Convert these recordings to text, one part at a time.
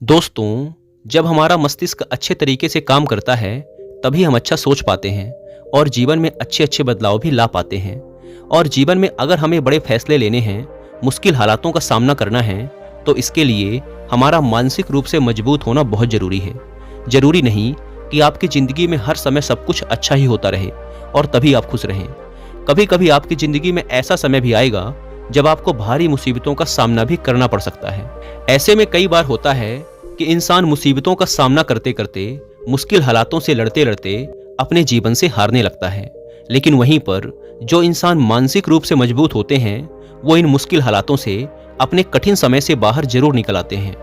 दोस्तों, जब हमारा मस्तिष्क अच्छे तरीके से काम करता है, तभी हम अच्छा सोच पाते हैं और जीवन में अच्छे-अच्छे बदलाव भी ला पाते हैं। और जीवन में अगर हमें बड़े फैसले लेने हैं, मुश्किल हालातों का सामना करना है, तो इसके लिए हमारा मानसिक रूप से मजबूत होना बहुत ज़रूरी है। ज़रूरी नहीं कि आपकी ज़िंदगी में हर समय सब कुछ अच्छा ही होता रहे और तभी आप खुश रहें। कभी-कभी आपकी ज़िंदगी में ऐसा समय भी आएगा, जब आपको भारी मुसीबतों का सामना भी करना पड़ सकता है। ऐसे में कई बार होता है कि इंसान मुसीबतों का सामना करते करते, मुश्किल हालातों से लड़ते लड़ते अपने जीवन से हारने लगता है। लेकिन वहीं पर जो इंसान मानसिक रूप से मजबूत होते हैं, वो इन मुश्किल हालातों से अपने कठिन समय से बाहर जरूर निकल आते हैं।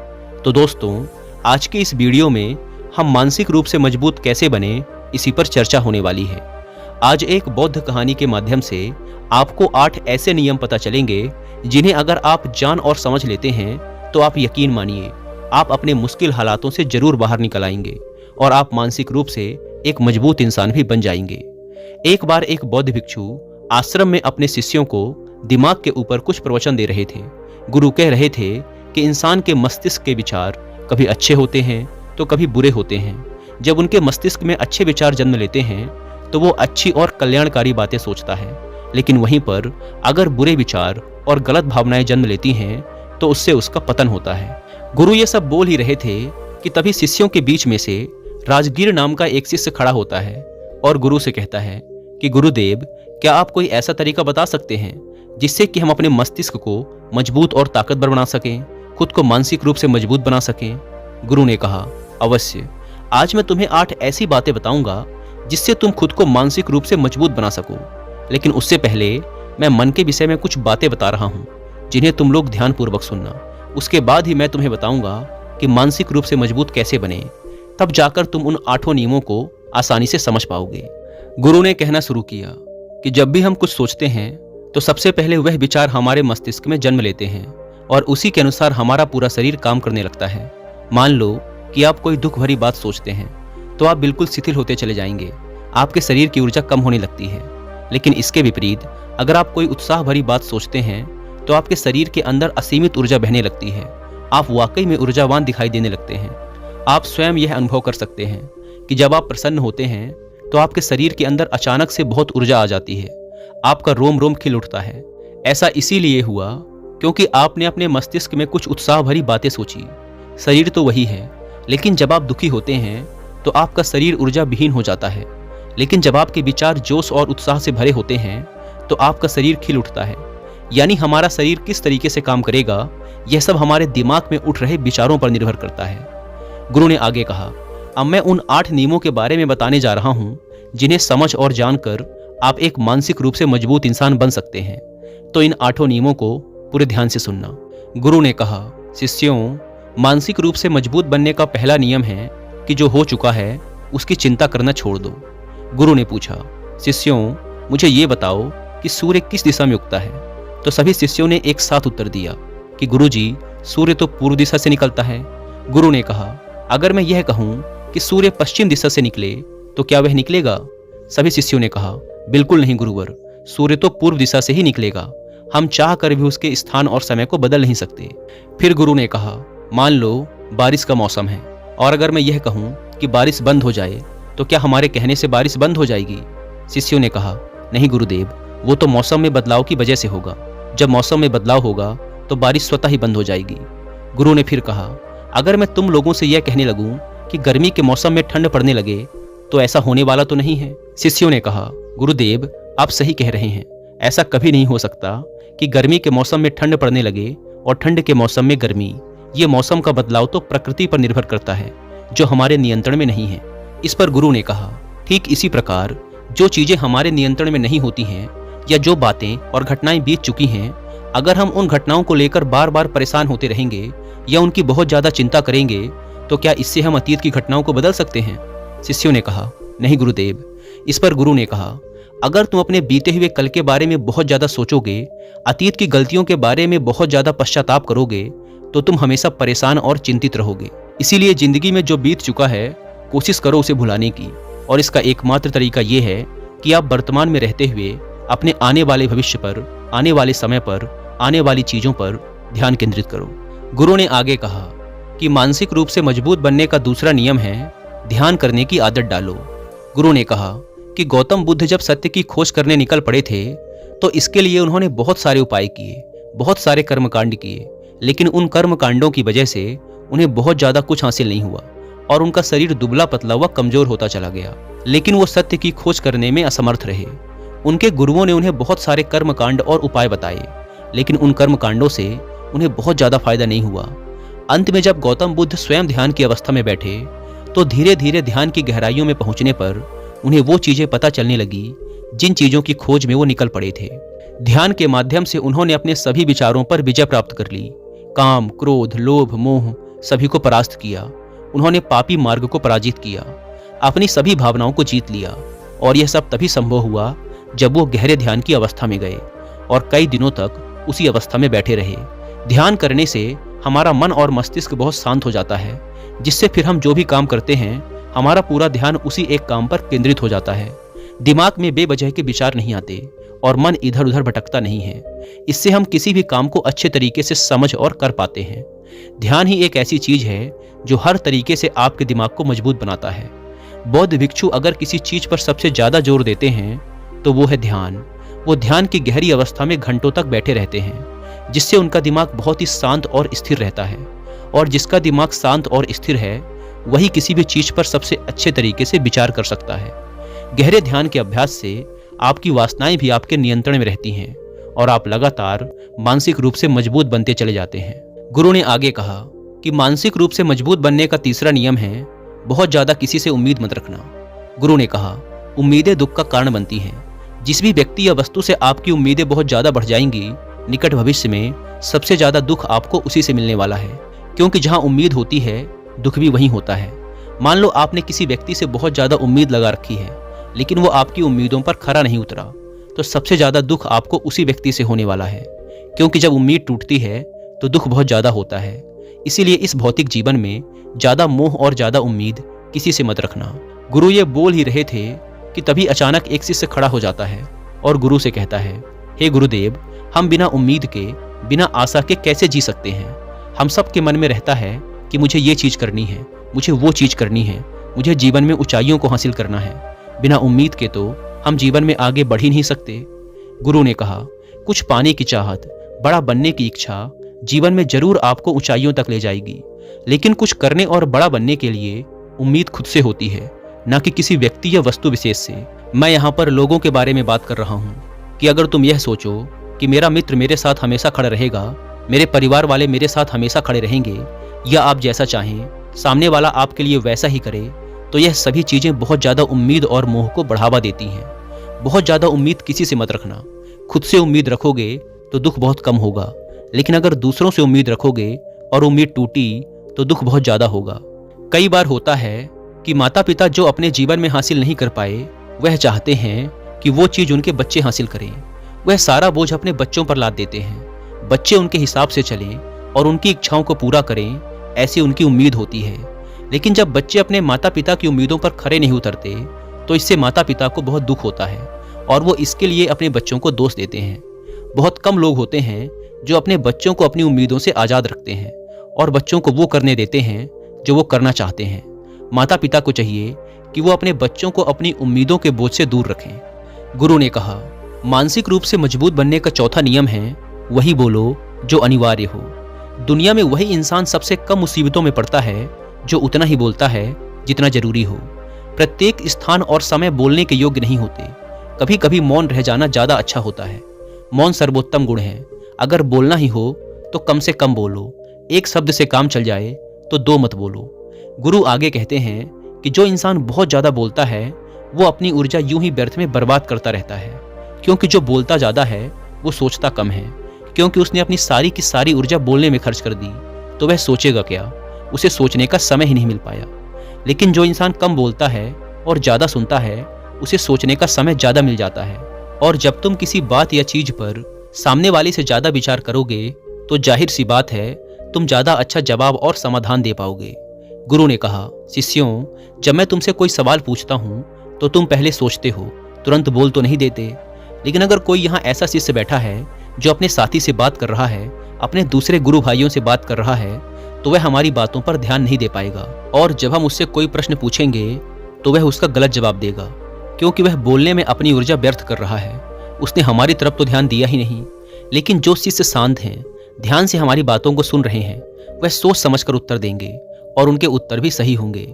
तो दोस्तों, आज के इस वीडियो में हम मानसिक रूप से मजबूत कैसे बने, इसी पर चर्चा होने वाली है। आज एक बौद्ध कहानी के माध्यम से आपको 8 ऐसे नियम पता चलेंगे, जिन्हें अगर आप जान और समझ लेते हैं, तो आप यकीन मानिए, आप अपने मुश्किल हालातों से जरूर बाहर निकल आएंगे और आप मानसिक रूप से एक मजबूत इंसान भी बन जाएंगे। एक बार एक बौद्ध भिक्षु आश्रम में अपने शिष्यों को दिमाग के ऊपर कुछ प्रवचन दे रहे थे। गुरु कह रहे थे कि इंसान के मस्तिष्क के विचार कभी अच्छे होते हैं तो कभी बुरे होते हैं। जब उनके मस्तिष्क में अच्छे विचार जन्म लेते हैं, तो वो अच्छी और कल्याणकारी बातें सोचता है। लेकिन वहीं पर अगर बुरे विचार और गलत भावनाएं जन्म लेती हैं, तो उससे उसका पतन होता है। गुरु ये सब बोल ही रहे थे कि तभी शिष्यों के बीच में से राजगीर नाम का एक शिष्य खड़ा होता है और गुरु से कहता है कि गुरुदेव, क्या आप कोई ऐसा तरीका बता सकते हैं जिससे कि हम अपने मस्तिष्क को मजबूत और ताकतवर बना सकें, खुद को मानसिक रूप से मजबूत बना सकें। गुरु ने कहा, अवश्य, आज मैं तुम्हें 8 ऐसी बातें बताऊंगा जिससे तुम खुद को मानसिक रूप से मजबूत बना सको। लेकिन उससे पहले मैं मन के विषय में कुछ बातें बता रहा हूँ, जिन्हें तुम लोग ध्यानपूर्वक सुनना। उसके बाद ही मैं तुम्हें बताऊंगा कि मानसिक रूप से मजबूत कैसे बने। तब जाकर तुम उन 8 नियमों को आसानी से समझ पाओगे। गुरु ने कहना शुरू किया कि जब भी हम कुछ सोचते हैं, तो सबसे पहले वह विचार हमारे मस्तिष्क में जन्म लेते हैं और उसी के अनुसार हमारा पूरा शरीर काम करने लगता है। मान लो कि आप कोई दुख भरी बात सोचते हैं, तो आप बिल्कुल शिथिल होते चले जाएंगे। आपके शरीर की ऊर्जा कम होने लगती है। लेकिन इसके विपरीत अगर आप कोई उत्साह भरी बात सोचते हैं, तो आपके शरीर के अंदर असीमित ऊर्जा बहने लगती है। आप वाकई में ऊर्जावान दिखाई देने लगते हैं। आप स्वयं यह अनुभव कर सकते हैं कि जब आप प्रसन्न होते हैं, तो आपके शरीर के अंदर अचानक से बहुत ऊर्जा आ जाती है। आपका रोम रोम खिल उठता है। ऐसा इसीलिए हुआ क्योंकि आपने अपने मस्तिष्क में कुछ उत्साह भरी बातें सोची। शरीर तो वही है, लेकिन जब आप दुखी होते हैं, तो आपका शरीर ऊर्जा विहीन हो जाता है। लेकिन जब आपके विचार जोश और उत्साह से भरे होते हैं, तो आपका शरीर खिल उठता है। यानी हमारा शरीर किस तरीके से काम करेगा, यह सब हमारे दिमाग में उठ रहे विचारों पर निर्भर करता है। गुरु ने आगे कहा, अब मैं उन 8 नियमों के बारे में बताने जा रहा हूं, जिन्हें समझ और जानकर आप एक मानसिक रूप से मजबूत इंसान बन सकते हैं। तो इन 8 नियमों को पूरे ध्यान से सुनना। गुरु ने कहा, शिष्यों, मानसिक रूप से मजबूत बनने का पहला नियम है कि जो हो चुका है उसकी चिंता करना छोड़ दो। गुरु ने पूछा, शिष्यों, मुझे ये बताओ कि सूर्य किस दिशा में उगता है? तो सभी शिष्यों ने एक साथ उत्तर दिया कि गुरुजी, सूर्य तो पूर्व दिशा से निकलता है। गुरु ने कहा, अगर मैं यह कहूं कि सूर्य पश्चिम दिशा से निकले, तो क्या वह निकलेगा? सभी शिष्यों ने कहा, बिल्कुल नहीं गुरुवर, सूर्य तो पूर्व दिशा से ही निकलेगा। हम चाह कर भी उसके स्थान और समय को बदल नहीं सकते। फिर गुरु ने कहा, मान लो बारिश का मौसम है, और अगर मैं यह कहूं कि बारिश बंद हो जाए, तो क्या हमारे कहने से बारिश बंद हो जाएगी? शिष्यों ने कहा, नहीं गुरुदेव, वो तो मौसम में बदलाव की वजह से होगा। जब मौसम में बदलाव होगा, तो बारिश स्वतः ही बंद हो जाएगी। गुरु ने फिर कहा, अगर मैं तुम लोगों से यह कहने लगूं कि गर्मी के मौसम में ठंड पड़ने लगे, तो ऐसा होने वाला तो नहीं है? शिष्यों ने कहा, गुरुदेव, आप सही कह रहे हैं। ऐसा कभी नहीं हो सकता कि गर्मी के मौसम में ठंड पड़ने लगे और ठंड के मौसम में गर्मी। ये मौसम का बदलाव तो प्रकृति पर निर्भर करता है, जो हमारे नियंत्रण में नहीं है। इस पर गुरु ने कहा, ठीक इसी प्रकार जो चीजें हमारे नियंत्रण में नहीं होती हैं, या जो बातें और घटनाएं बीत चुकी हैं, अगर हम उन घटनाओं को लेकर बार बार परेशान होते रहेंगे या उनकी बहुत ज्यादा चिंता करेंगे, तो क्या इससे हम अतीत की घटनाओं को बदल सकते हैं? शिष्यों ने कहा, नहीं गुरुदेव। इस पर गुरु ने कहा, अगर तुम अपने बीते हुए कल के बारे में बहुत ज्यादा सोचोगे, अतीत की गलतियों के बारे में बहुत ज्यादा पश्चाताप करोगे, तो तुम हमेशा परेशान और चिंतित रहोगे। इसीलिए जिंदगी में जो बीत चुका है, कोशिश करो उसे भुलाने की। और इसका एकमात्र तरीका यह है कि आप वर्तमान में रहते हुए अपने आने वाले भविष्य पर, आने वाले समय पर, आने वाली चीजों पर ध्यान केंद्रित करो। गुरु ने आगे कहा, कि मानसिक रूप से मजबूत बनने का दूसरा नियम है ध्यान करने की आदत डालो। गुरु ने कहा कि गौतम बुद्ध जब सत्य की खोज करने निकल पड़े थे तो इसके लिए उन्होंने बहुत सारे उपाय किए, बहुत सारे कर्मकांड किए, लेकिन उन कर्मकांडों की वजह से उन्हें बहुत ज़्यादा कुछ हासिल नहीं हुआ और उनका शरीर दुबला पतला व कमजोर होता चला गया। लेकिन वो सत्य की खोज करने में असमर्थ रहे। उनके गुरुओं ने उन्हें बहुत सारे कर्मकांड और उपाय बताए, लेकिन उन कर्मकांडों से उन्हें बहुत ज़्यादा फायदा नहीं हुआ। अंत में जब गौतम बुद्ध स्वयं ध्यान की अवस्था में बैठे तो धीरे धीरे ध्यान की गहराइयों में पहुंचने पर उन्हें वो चीज़ें पता चलने लगी जिन चीज़ों की खोज में वो निकल पड़े थे। ध्यान के माध्यम से उन्होंने अपने सभी विचारों पर विजय प्राप्त कर ली। काम, क्रोध, लोभ, मोह सभी को परास्त किया। उन्होंने पापी मार्ग को पराजित किया, अपनी सभी भावनाओं को जीत लिया। और यह सब तभी संभव हुआ जब वो गहरे ध्यान की अवस्था में गए और कई दिनों तक उसी अवस्था में बैठे रहे। ध्यान करने से हमारा मन और मस्तिष्क बहुत शांत हो जाता है, जिससे फिर हम जो भी काम करते हैं हमारा पूरा ध्यान उसी एक काम पर केंद्रित हो जाता है। दिमाग में बेवजह के विचार नहीं आते और मन इधर उधर भटकता नहीं है। इससे हम किसी भी काम को अच्छे तरीके से समझ और कर पाते हैं। ध्यान ही एक ऐसी चीज है जो हर तरीके से आपके दिमाग को मजबूत बनाता है। बौद्ध भिक्षु अगर किसी चीज पर सबसे ज्यादा जोर देते हैं तो वो है ध्यान। वो ध्यान की गहरी अवस्था में घंटों तक बैठे रहते हैं, जिससे उनका दिमाग बहुत ही शांत और स्थिर रहता है। और जिसका दिमाग शांत और स्थिर है वही किसी भी चीज पर सबसे अच्छे तरीके से विचार कर सकता है। गहरे ध्यान के अभ्यास से आपकी वासनाएं भी आपके नियंत्रण में रहती हैं और आप लगातार मानसिक रूप से मजबूत बनते चले जाते हैं। गुरु ने आगे कहा कि मानसिक रूप से मजबूत बनने का तीसरा नियम है बहुत ज्यादा किसी से उम्मीद मत रखना। गुरु ने कहा उम्मीदें दुख का कारण बनती हैं। जिस भी व्यक्ति या वस्तु से आपकी उम्मीदें बहुत ज्यादा बढ़ जाएंगी, निकट भविष्य में सबसे ज्यादा दुख आपको उसी से मिलने वाला है, क्योंकि जहां उम्मीद होती है दुख भी वहीं होता है। मान लो आपने किसी व्यक्ति से बहुत ज्यादा उम्मीद लगा रखी है, लेकिन वो आपकी उम्मीदों पर खरा नहीं उतरा, तो सबसे ज्यादा दुख आपको उसी व्यक्ति से होने वाला है, क्योंकि जब उम्मीद टूटती है तो दुख बहुत ज्यादा होता है। इसीलिए इस भौतिक जीवन में ज्यादा मोह और ज्यादा उम्मीद किसी से मत रखना। गुरु ये बोल ही रहे थे कि तभी अचानक एक शिष्य खड़ा हो जाता है और गुरु से कहता है, हे गुरुदेव, हम बिना उम्मीद के, बिना आशा के कैसे जी सकते हैं? हम सब के मन में रहता है कि मुझे ये चीज करनी है, मुझे वो चीज करनी है, मुझे जीवन में ऊंचाइयों को हासिल करना है। बिना उम्मीद के तो हम जीवन में आगे बढ़ ही नहीं सकते। गुरु ने कहा कुछ पाने की चाहत, बड़ा बनने की इच्छा जीवन में जरूर आपको ऊंचाइयों तक ले जाएगी, लेकिन कुछ करने और बड़ा बनने के लिए उम्मीद खुद से होती है, न कि किसी व्यक्ति या वस्तु विशेष से। मैं यहाँ पर लोगों के बारे में बात कर रहा हूँ कि अगर तुम यह सोचो कि मेरा मित्र मेरे साथ हमेशा खड़ा रहेगा, मेरे परिवार वाले मेरे साथ हमेशा खड़े रहेंगे, या आप जैसा चाहें सामने वाला आपके लिए वैसा ही करे, तो यह सभी चीजें बहुत ज्यादा उम्मीद और मोह को बढ़ावा देती हैं। बहुत ज्यादा उम्मीद किसी से मत रखना। खुद से उम्मीद रखोगे तो दुख बहुत कम होगा, लेकिन अगर दूसरों से उम्मीद रखोगे और उम्मीद टूटी तो दुख बहुत ज्यादा होगा। कई बार होता है कि माता पिता जो अपने जीवन में हासिल नहीं कर पाए, वह चाहते हैं कि वो चीज उनके बच्चे हासिल करें। वह सारा बोझ अपने बच्चों पर लाद देते हैं। बच्चे उनके हिसाब से चलें और उनकी इच्छाओं को पूरा करें, ऐसी उनकी उम्मीद होती है। लेकिन जब बच्चे अपने माता पिता की उम्मीदों पर खरे नहीं उतरते तो इससे माता पिता को बहुत दुख होता है और वो इसके लिए अपने बच्चों को दोष देते हैं। बहुत कम लोग होते हैं जो अपने बच्चों को अपनी उम्मीदों से आज़ाद रखते हैं और बच्चों को वो करने देते हैं जो वो करना चाहते हैं। माता पिता को चाहिए कि वो अपने बच्चों को अपनी उम्मीदों के बोझ से दूर रखें। गुरु ने कहा मानसिक रूप से मजबूत बनने का चौथा नियम है वही बोलो जो अनिवार्य हो। दुनिया में वही इंसान सबसे कम मुसीबतों में पड़ता है जो उतना ही बोलता है जितना जरूरी हो। प्रत्येक स्थान और समय बोलने के योग्य नहीं होते। कभी कभी मौन रह जाना ज्यादा अच्छा होता है। मौन सर्वोत्तम गुण है। अगर बोलना ही हो तो कम से कम बोलो। एक शब्द से काम चल जाए तो दो मत बोलो। गुरु आगे कहते हैं कि जो इंसान बहुत ज्यादा बोलता है वो अपनी ऊर्जा यूं ही व्यर्थ में बर्बाद करता रहता है, क्योंकि जो बोलता ज्यादा है वो सोचता कम है। क्योंकि उसने अपनी सारी की सारी ऊर्जा बोलने में खर्च कर दी तो वह सोचेगा क्या? उसे सोचने का समय ही नहीं मिल पाया। लेकिन जो इंसान कम बोलता है और ज्यादा सुनता है उसे सोचने का समय ज्यादा मिल जाता है। और जब तुम किसी बात या चीज पर सामने वाले से ज्यादा विचार करोगे तो जाहिर सी बात है तुम ज्यादा अच्छा जवाब और समाधान दे पाओगे। गुरु ने कहा शिष्यों, जब मैं तुमसे कोई सवाल पूछता हूँ तो तुम पहले सोचते हो, तुरंत बोल तो नहीं देते। लेकिन अगर कोई यहाँ ऐसा शिष्य बैठा है जो अपने साथी से बात कर रहा है, अपने दूसरे गुरु भाइयों से बात कर रहा है, तो वह हमारी बातों पर ध्यान नहीं दे पाएगा, और जब हम उससे कोई प्रश्न पूछेंगे तो वह उसका गलत जवाब देगा, क्योंकि वह बोलने में अपनी ऊर्जा व्यर्थ कर रहा है। उसने हमारी तरफ तो ध्यान दिया ही नहीं। लेकिन जो शिष्य शांत हैं, ध्यान से हमारी बातों को सुन रहे हैं, वह सोच समझकर उत्तर देंगे और उनके उत्तर भी सही होंगे।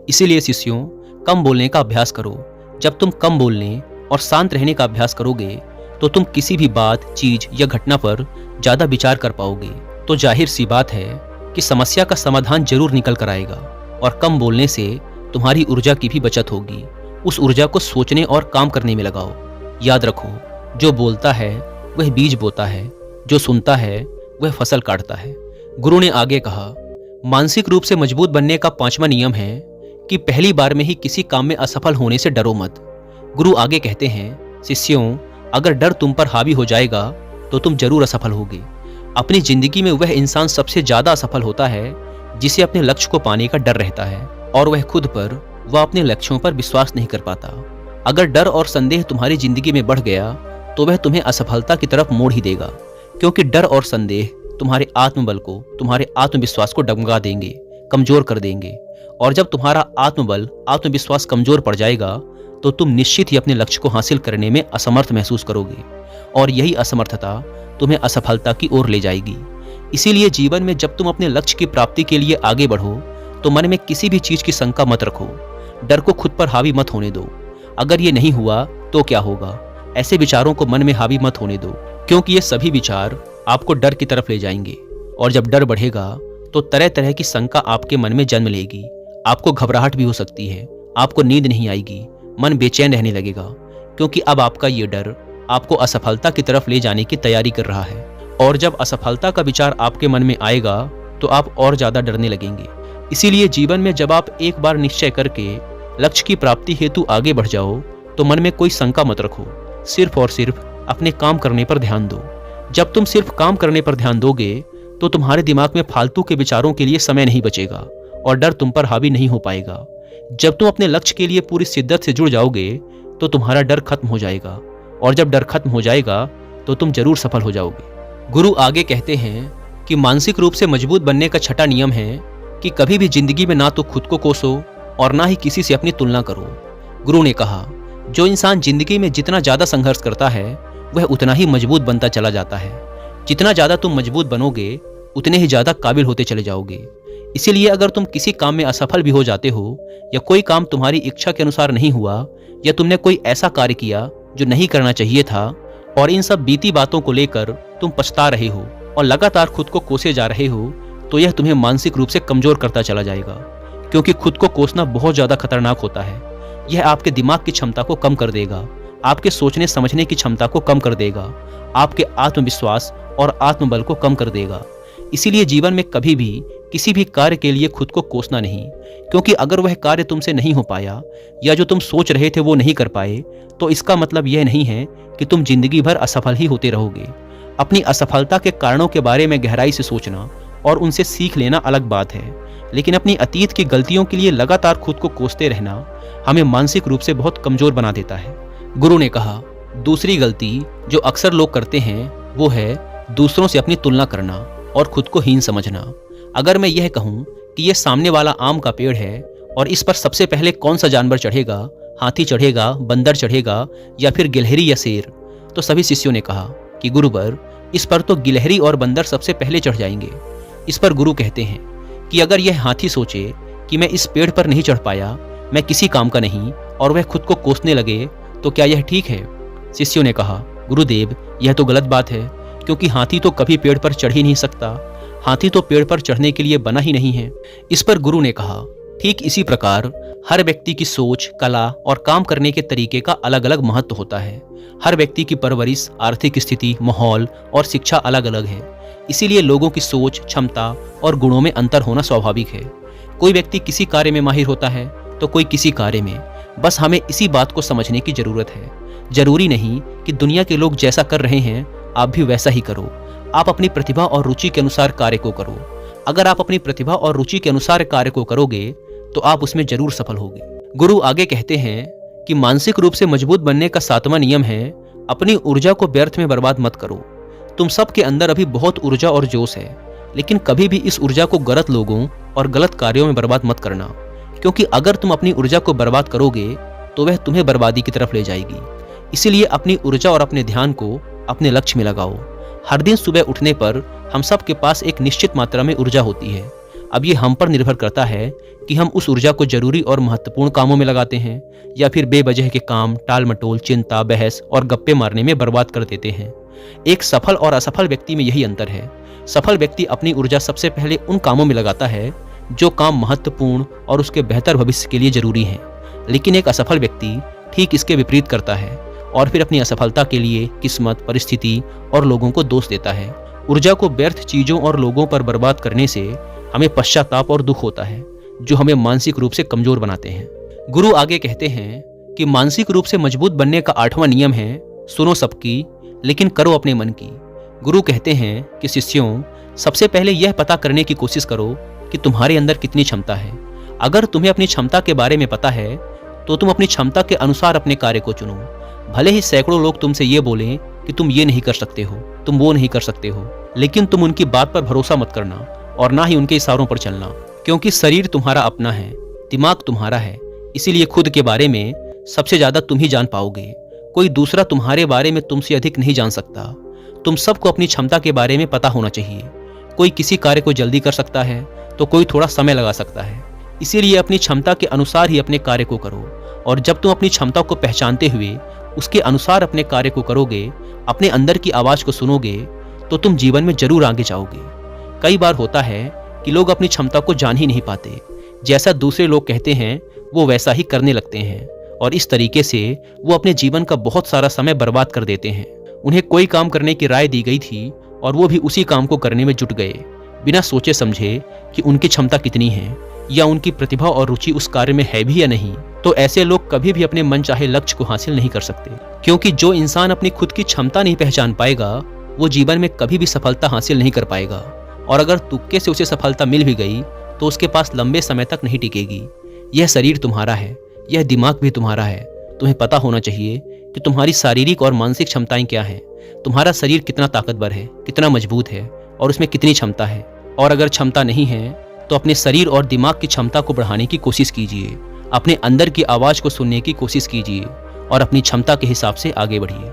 इसीलिए शिष्यों, कम बोलने का अभ्यास करो। जब तुम कम बोलने और शांत रहने का अभ्यास करोगे तो तुम किसी भी बात, चीज या घटना पर ज्यादा विचार कर पाओगे। तो जाहिर सी बात है कि समस्या का समाधान जरूर निकल कर आएगा, और कम बोलने से तुम्हारी ऊर्जा की भी बचत होगी। उस ऊर्जा को सोचने और काम करने में लगाओ। याद रखो, जो बोलता है वह बीज बोता है, जो सुनता है वह फसल काटता है। गुरु ने आगे कहा, मानसिक रूप से मजबूत बनने का 5वां नियम है कि पहली बार में ही किसी काम में असफल होने से डरो मत। गुरु आगे कहते हैं, शिष्यों, अगर डर तुम पर हावी हो जाएगा तो तुम जरूर असफल होगे। अपनी जिंदगी में वह इंसान सबसे ज्यादा असफल होता है जिसे अपने लक्ष्य को पाने का डर रहता है, और वह खुद पर व अपने लक्ष्यों पर विश्वास नहीं कर पाता। अगर डर और संदेह तुम्हारी जिंदगी में बढ़ गया तो वह तुम्हें असफलता की तरफ मोड़ ही देगा, क्योंकि डर और संदेह तुम्हारे आत्मबल को, तुम्हारे आत्मविश्वास को डगमगा देंगे, कमजोर कर देंगे। और जब तुम्हारा आत्मबल, आत्मविश्वास कमजोर पड़ जाएगा तो तुम निश्चित ही अपने लक्ष्य को हासिल करने में असमर्थ महसूस करोगे, और यही असमर्थता तुम्हें असफलता की ओर ले जाएगी। इसीलिए जीवन में जब तुम अपने लक्ष्य की प्राप्ति के लिए आगे बढ़ो तो मन में किसी भी चीज की शंका मत रखो। डर को खुद पर हावी मत होने दो। अगर ये नहीं हुआ तो क्या होगा, ऐसे विचारों को मन में हावी मत होने दो, क्योंकि ये सभी विचार आपको डर की तरफ ले जाएंगे। और जब डर बढ़ेगा तो तरह तरह की शंका आपके मन में जन्म लेगी। आपको घबराहट भी हो सकती है, आपको नींद नहीं आएगी, मन बेचैन रहने लगेगा, क्योंकि अब आपका ये डर आपको असफलता की तरफ ले जाने की तैयारी कर रहा है। और जब असफलता का विचार आपके मन में आएगा तो आप और ज्यादा डरने लगेंगे। इसीलिए जीवन में जब आप एक बार निश्चय करके लक्ष्य की प्राप्ति हेतु आगे बढ़ जाओ तो मन में कोई शंका मत रखो, सिर्फ और सिर्फ अपने काम करने पर ध्यान दो। जब तुम सिर्फ काम करने पर ध्यान दोगे तो तुम्हारे दिमाग में फालतू के विचारों के लिए समय नहीं बचेगा और डर तुम पर हावी नहीं हो पाएगा। जब तुम अपने लक्ष्य के लिए पूरी शिद्दत से जुड़ जाओगे तो तुम्हारा डर खत्म हो जाएगा, और जब डर खत्म हो जाएगा तो तुम जरूर सफल हो जाओगे। गुरु आगे कहते हैं कि मानसिक रूप से मजबूत बनने का 6वां नियम है कि कभी भी जिंदगी में ना तो खुद को कोसो और ना ही किसी से अपनी तुलना करो। गुरु ने कहा, जो इंसान जिंदगी में जितना ज्यादा संघर्ष करता है वह उतना ही मजबूत बनता चला जाता है। जितना ज्यादा तुम मजबूत बनोगे उतने ही ज्यादा काबिल होते चले जाओगे। इसीलिए अगर तुम किसी काम में असफल भी हो जाते हो, या कोई काम तुम्हारी इच्छा के अनुसार नहीं हुआ, या तुमने कोई ऐसा कार्य किया जो नहीं करना चाहिए था, और इन सब बीती बातों को लेकर तुम पछता रहे हो और लगातार खुद को कोसे जा रहे हो, तो यह तुम्हें मानसिक रूप से कमजोर करता चला जाएगा। क्योंकि खुद को कोसना बहुत ज्यादा खतरनाक होता है। यह आपके दिमाग की क्षमता को कम कर देगा, आपके सोचने समझने की क्षमता को कम कर देगा, आपके आत्मविश्वास और आत्मबल को कम कर देगा। इसीलिए जीवन में कभी भी किसी भी कार्य के लिए खुद को कोसना नहीं, क्योंकि अगर वह कार्य तुमसे नहीं हो पाया या जो तुम सोच रहे थे वो नहीं कर पाए, तो इसका मतलब यह नहीं है कि तुम जिंदगी भर असफल ही होते रहोगे। अपनी असफलता के कारणों के बारे में गहराई से सोचना और उनसे सीख लेना अलग बात है, लेकिन अपनी अतीत की गलतियों के लिए लगातार खुद को कोसते रहना हमें मानसिक रूप से बहुत कमजोर बना देता है। गुरु ने कहा, दूसरी गलती जो अक्सर लोग करते हैं वो है दूसरों से अपनी तुलना करना और खुद को हीन समझना। अगर मैं यह कहूं कि यह सामने वाला आम का पेड़ है और इस पर सबसे पहले कौन सा जानवर चढ़ेगा, हाथी चढ़ेगा, बंदर चढ़ेगा या फिर गिलहरी या शेर, तो सभी शिष्यों ने कहा कि गुरुवर, इस पर तो गिलहरी और बंदर सबसे पहले चढ़ जाएंगे। इस पर गुरु कहते हैं कि अगर यह हाथी सोचे कि मैं इस पेड़ पर नहीं चढ़ पाया, मैं किसी काम का नहीं, और वह खुद को कोसने लगे, तो क्या यह ठीक है? शिष्यों ने कहा, गुरुदेव, यह तो गलत बात है, क्योंकि हाथी तो कभी पेड़ पर चढ़ ही नहीं सकता। हाथी तो पेड़ पर चढ़ने के लिए बना ही नहीं है। इस पर गुरु ने कहा, ठीक इसी प्रकार हर व्यक्ति की सोच, कला और काम करने के तरीके का अलग अलग महत्व होता है। हर व्यक्ति की परवरिश, आर्थिक स्थिति, माहौल और शिक्षा अलग अलग है। इसीलिए लोगों की सोच, क्षमता और गुणों में अंतर होना स्वाभाविक है। कोई व्यक्ति किसी कार्य में माहिर होता है तो कोई किसी कार्य में। बस हमें इसी बात को समझने की जरूरत है। जरूरी नहीं कि दुनिया के लोग जैसा कर रहे हैं आप भी वैसा ही करो। आप अपनी प्रतिभा और रुचि के अनुसार कार्य को करो। अगर आप अपनी प्रतिभा और रुचि के अनुसार कार्य को करोगे तो आप उसमें जरूर सफल होगे। गुरु आगे कहते हैं कि मानसिक रूप से मजबूत बनने का 7वां नियम है, अपनी ऊर्जा को व्यर्थ में बर्बाद मत करो। तुम सब के अंदर अभी बहुत ऊर्जा और जोश है। लेकिन कभी भी इस ऊर्जा को गलत लोगों और गलत कार्यों में बर्बाद मत करना, क्योंकि अगर तुम अपनी ऊर्जा को बर्बाद करोगे तो वह तुम्हें बर्बादी की तरफ ले जाएगी। इसीलिए अपनी ऊर्जा और अपने ध्यान को अपने लक्ष्य में लगाओ। हर दिन सुबह उठने पर हम सब के पास एक निश्चित मात्रा में ऊर्जा होती है। अब ये हम पर निर्भर करता है कि हम उस ऊर्जा को जरूरी और महत्वपूर्ण कामों में लगाते हैं या फिर बेवजह के काम, टाल मटोल, चिंता, बहस और गप्पे मारने में बर्बाद कर देते हैं। एक सफल और असफल व्यक्ति में यही अंतर है। सफल व्यक्ति अपनी ऊर्जा सबसे पहले उन कामों में लगाता है जो काम महत्वपूर्ण और उसके बेहतर भविष्य के लिए जरूरी हैं, लेकिन एक असफल व्यक्ति ठीक इसके विपरीत करता है और फिर अपनी असफलता के लिए किस्मत, परिस्थिति और लोगों को दोष देता है। ऊर्जा को व्यर्थ चीजों और लोगों पर बर्बाद करने से हमें पश्चाताप और दुख होता है, जो हमें मानसिक रूप से कमजोर बनाते हैं। गुरु आगे कहते हैं कि मानसिक रूप से मजबूत बनने का 8वां नियम है, सुनो सबकी लेकिन करो अपने मन की। गुरु कहते हैं कि शिष्यों, सबसे पहले यह पता करने की कोशिश करो कि तुम्हारे अंदर कितनी क्षमता है। अगर तुम्हें अपनी क्षमता के बारे में पता है तो तुम अपनी क्षमता के अनुसार अपने कार्य को चुनो। भले ही सैकड़ों लोग तुमसे ये बोलें कि तुम ये नहीं कर सकते हो, तुम वो नहीं कर सकते हो, लेकिन तुम उनकी बात पर भरोसा मत करना और ना ही उनके इशारों पर चलना, क्योंकि शरीर तुम्हारा अपना है, दिमाग तुम्हारा है। इसीलिए खुद के बारे में सबसे ज्यादा तुम ही जान पाओगे। कोई दूसरा तुम्हारे बारे में तुमसे अधिक नहीं जान सकता। तुम सबको अपनी क्षमता के बारे में पता होना चाहिए। कोई किसी कार्य को जल्दी कर सकता है तो कोई थोड़ा समय लगा सकता है। इसीलिए अपनी क्षमता के अनुसार ही अपने कार्य को करो, और जब तुम अपनी क्षमता को पहचानते हुए उसके अनुसार अपने कार्य को करोगे, अपने अंदर की आवाज को सुनोगे, तो तुम जीवन में जरूर आगे जाओगे। कई बार होता है कि लोग अपनी क्षमता को जान ही नहीं पाते। जैसा दूसरे लोग कहते हैं वो वैसा ही करने लगते हैं, और इस तरीके से वो अपने जीवन का बहुत सारा समय बर्बाद कर देते हैं। उन्हें कोई काम करने की राय दी गई थी और वो भी उसी काम को करने में जुट गए, बिना सोचे समझे कि उनकी क्षमता कितनी है या उनकी प्रतिभा और रुचि उस कार्य में है भी या नहीं। तो ऐसे लोग कभी भी अपने मनचाहे लक्ष्य को हासिल नहीं कर सकते, क्योंकि जो इंसान अपनी खुद की क्षमता नहीं पहचान पाएगा वो जीवन में कभी भी सफलता हासिल नहीं कर पाएगा, और अगर तुक्के से उसे सफलता मिल भी गई तो उसके पास लंबे समय तक नहीं टिकेगी। यह शरीर तुम्हारा है, यह दिमाग भी तुम्हारा है। तुम्हें पता होना चाहिए कि तुम्हारी शारीरिक और मानसिक क्षमताएं क्या हैं। तुम्हारा शरीर कितना ताकतवर है, कितना मजबूत है और उसमें कितनी क्षमता है। और अगर क्षमता नहीं है तो अपने शरीर और दिमाग की क्षमता को बढ़ाने की कोशिश कीजिए। अपने अंदर की आवाज को सुनने की कोशिश कीजिए और अपनी क्षमता के हिसाब से आगे बढ़िए।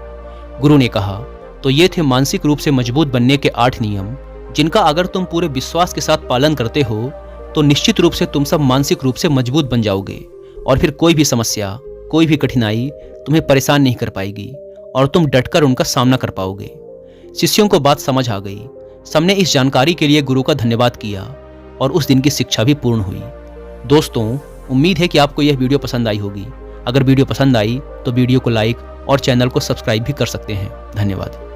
गुरु ने कहा, तो ये थे मानसिक रूप से मजबूत बनने के 8 नियम, जिनका अगर तुम पूरे विश्वास के साथ पालन करते हो तो निश्चित रूप से तुम सब मानसिक रूप से मजबूत बन जाओगे, और फिर कोई भी समस्या, कोई भी कठिनाई तुम्हें परेशान नहीं कर पाएगी और तुम डटकर उनका सामना कर पाओगे। शिष्यों को बात समझ आ गई। सबने इस जानकारी के लिए गुरु का धन्यवाद किया और उस दिन की शिक्षा भी पूर्ण हुई। दोस्तों, उम्मीद है कि आपको यह वीडियो पसंद आई होगी। अगर वीडियो पसंद आई तो वीडियो को लाइक और चैनल को सब्सक्राइब भी कर सकते हैं। धन्यवाद।